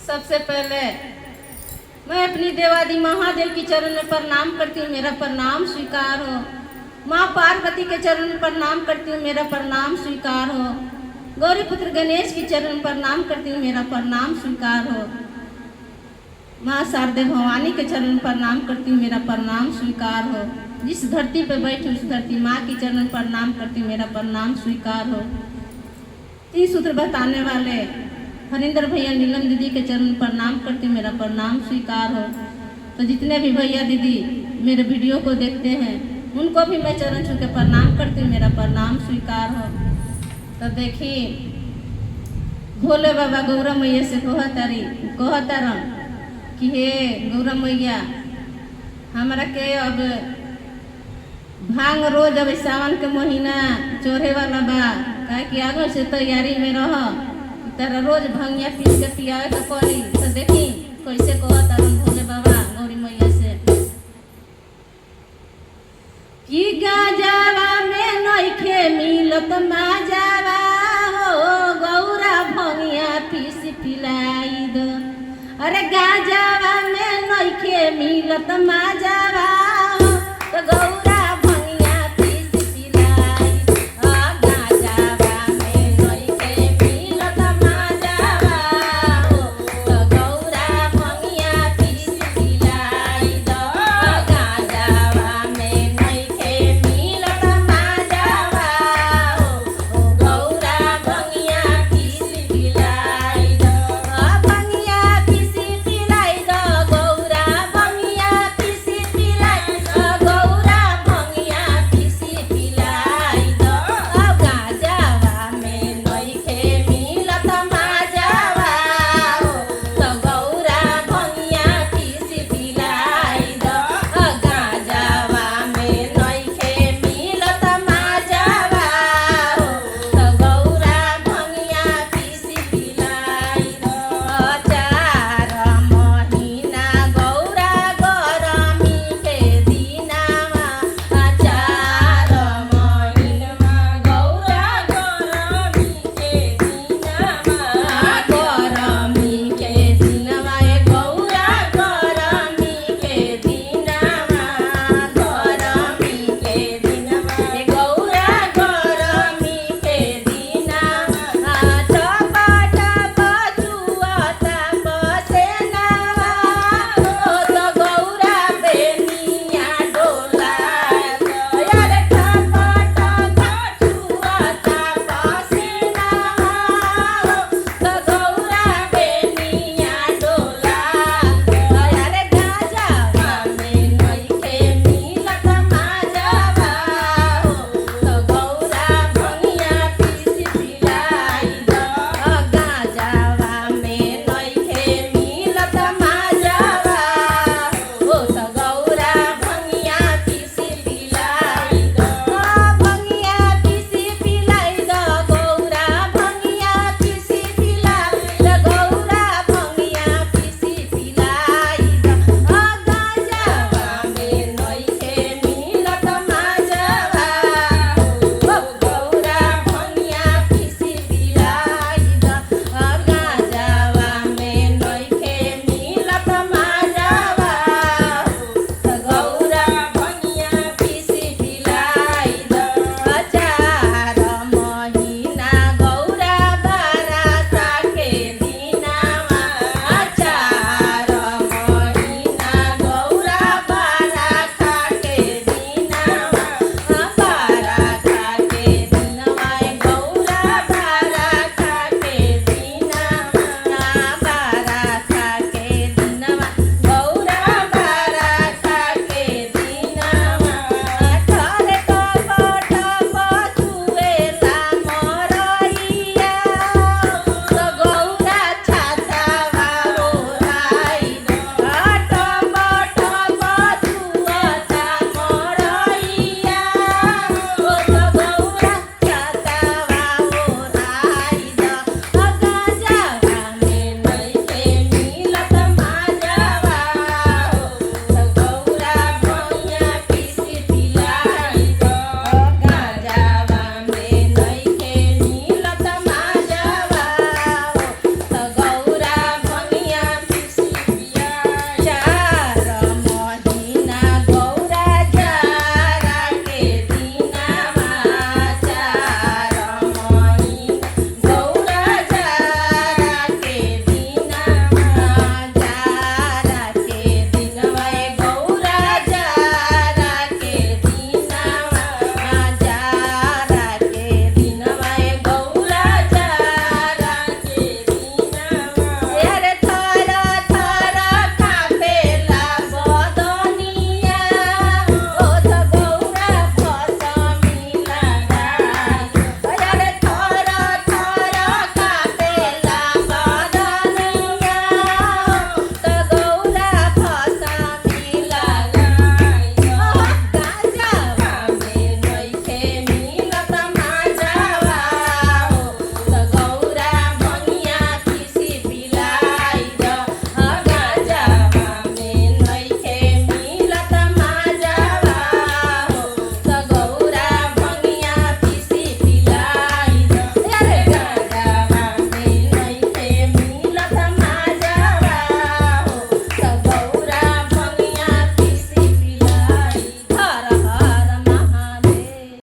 सबसे पहले मैं अपनी देवादी महादेव के चरण में प्रणाम करती हूँ, मेरा प्रणाम स्वीकार हो। माँ पार्वती के चरण में प्रणाम करती हूँ, मेरा प्रणाम स्वीकार हो। गौरी पुत्र गणेश के चरण में प्रणाम करती हूँ, मेरा प्रणाम स्वीकार हो। माँ शारदे भवानी के चरण में प्रणाम करती हूँ, मेरा प्रणाम स्वीकार हो। जिस धरती पर बैठी उस धरती माँ के चरण में प्रणाम करती हूँ, मेरा प्रणाम स्वीकार हो। 3 सूत्र बताने वाले हरिंदर भैया नीलम दीदी के चरण में प्रणाम करती हूँ, मेरा प्रणाम स्वीकार हो। तो जितने भी भैया दीदी मेरे वीडियो को देखते हैं उनको भी मैं चरण छू के प्रणाम करती हूँ, मेरा प्रणाम स्वीकार हो। तो देखिए भोले बाबा गौरा मैया से कहतारन कि हे गौरा मैया हमारा के अब भांग रोज अब सावन के महीना चढ़े वाला बा, काहे कि आगे से तैयारी में रह तारा रोज भंगिया पीस के पियावे के पड़ी। तो देखी कैसे कहतारन भोले बाबा गौरी मैया से कि गाजावा में नइखे मिलत माजावा हो, गौरा भंगिया पीस पिलाई दो। अरे गाजावा में नइखे मिलत माजावा हो, तो गौरा